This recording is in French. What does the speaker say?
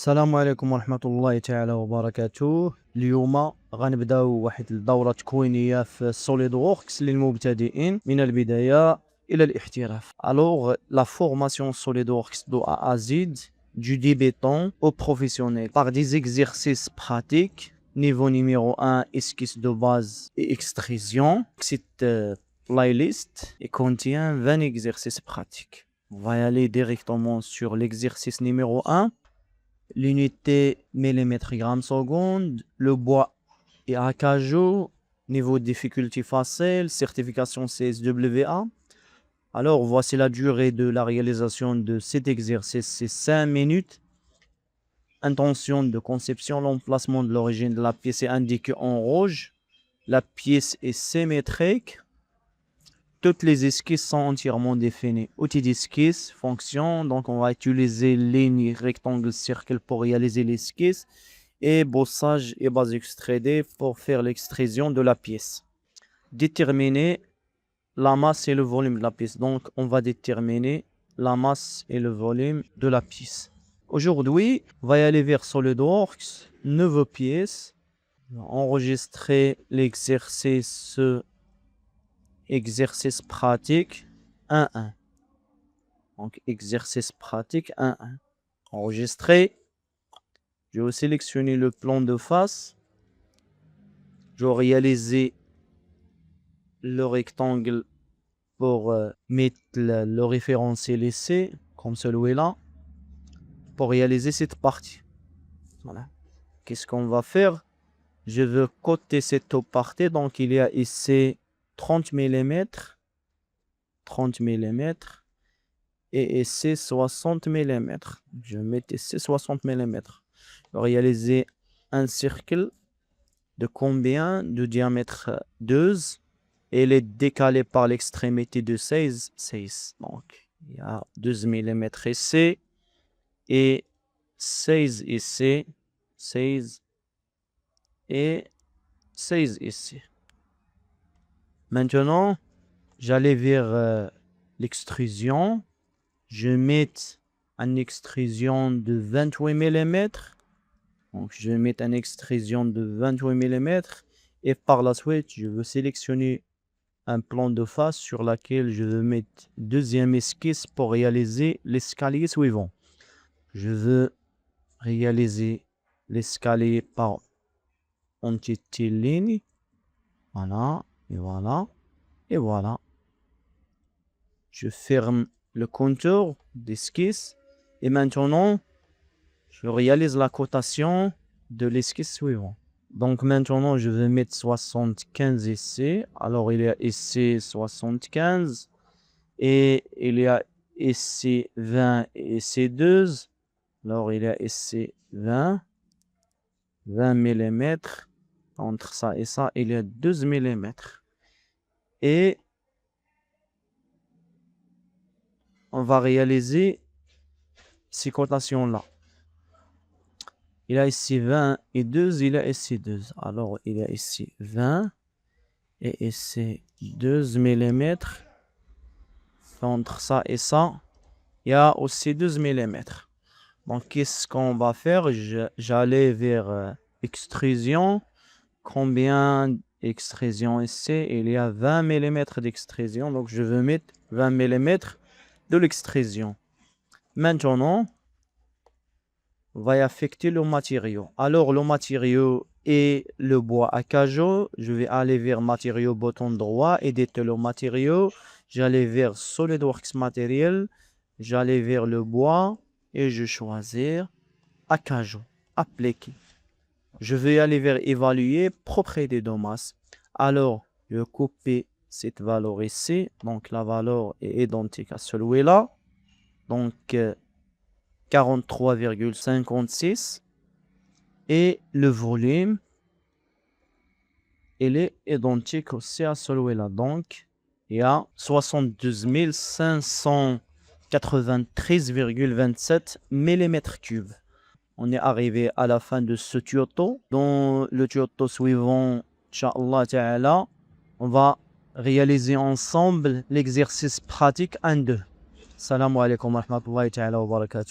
السلام عليكم ورحمة الله تعالى وبركاته. اليوم غنبداو واحد الدورة تكوينية في سوليد ووركس للمبتدئين من البداية إلى الاحتراف. Alors, la formation SolidWorks de A à Z, du débutant au professionnel, par des exercices pratiques. Niveau numéro 1, esquisse de base et extrusion. Cette playlist contient 20 exercices pratiques. On va y aller directement sur l'exercice numéro 1. L'unité millimètre gramme seconde, le bois et acajou, niveau de difficulté facile, certification CSWA. Alors, voici la durée de la réalisation de cet exercice, c'est 5 minutes. Intention de conception, l'emplacement de l'origine de la pièce est indiqué en rouge. La pièce est symétrique. Toutes les esquisses sont entièrement définies. Outils d'esquisse, fonction. Donc, on va utiliser ligne, rectangle, cercle pour réaliser l'esquisse. Et bossage et base extrudée pour faire l'extrusion de la pièce. Déterminer la masse et le volume de la pièce. Donc, on va déterminer la masse et le volume de la pièce. Aujourd'hui, on va y aller vers SolidWorks. Nouvelle pièce. Enregistrer l'exercice. Exercice pratique 1-1. Donc, exercice pratique 1-1. Enregistrer. Je vais sélectionner le plan de face. Je vais réaliser le rectangle pour mettre le référentiel ici, comme celui-là, pour réaliser cette partie. Voilà. Qu'est-ce qu'on va faire? Je veux coter cette partie. Donc, il y a ici 30 mm, 30 mm et ici 60 mm. Je mets ici 60 mm. Réaliser un cercle de combien de diamètre 12 et il est décalé par l'extrémité de 16. Donc, il y a 12 mm ici et 16 ici, 16 et 16 ici. Maintenant, j'allais vers l'extrusion. Je mets une extrusion de 28 mm. Donc, je vais mettre une extrusion de 28 mm. Et par la suite, je veux sélectionner un plan de face sur lequel je veux mettre deuxième esquisse pour réaliser l'escalier suivant. Je veux réaliser l'escalier par entité ligne. Voilà. Et voilà. Et voilà. Je ferme le contour d'esquisse. Et maintenant, je réalise la cotation de l'esquisse suivante. Donc maintenant, je vais mettre 75 ici. Alors, il y a ici 75. Et il y a ici 20 et ici 12. Alors, il y a ici 20 mm. Entre ça et ça, il y a 12 mm. Et on va réaliser ces cotations-là. Il y a ici 20 et 12, il y a ici 12. Alors, il y a ici 20 et ici 12 mm. Entre ça et ça, il y a aussi 12 mm. Donc, qu'est-ce qu'on va faire? J'allais vers extrusion. Combien d'extrusion ici? Il y a 20 mm d'extrusion. Donc, je veux mettre 20 mm de l'extrusion. Maintenant, on va y affecter le matériau. Alors, le matériau est le bois acajou. Je vais aller vers matériau bouton droit, éditer le matériau. J'allais vers SolidWorks matériel. J'allais vers le bois et je choisir acajou. Appliquer. Je vais aller vers évaluer propriété de masse. Alors, je vais couper cette valeur ici. Donc, la valeur est identique à celui-là. Donc, 43,56. Et le volume, il est identique aussi à celui-là. Donc, il y a 72 593,27 mm3. On est arrivé à la fin de ce tuto. Dans le tuto suivant, Inch'Allah Ta'ala, on va réaliser ensemble l'exercice pratique 1-2. Salam alaikum wa rahmatullahi ta'ala wa barakatuh.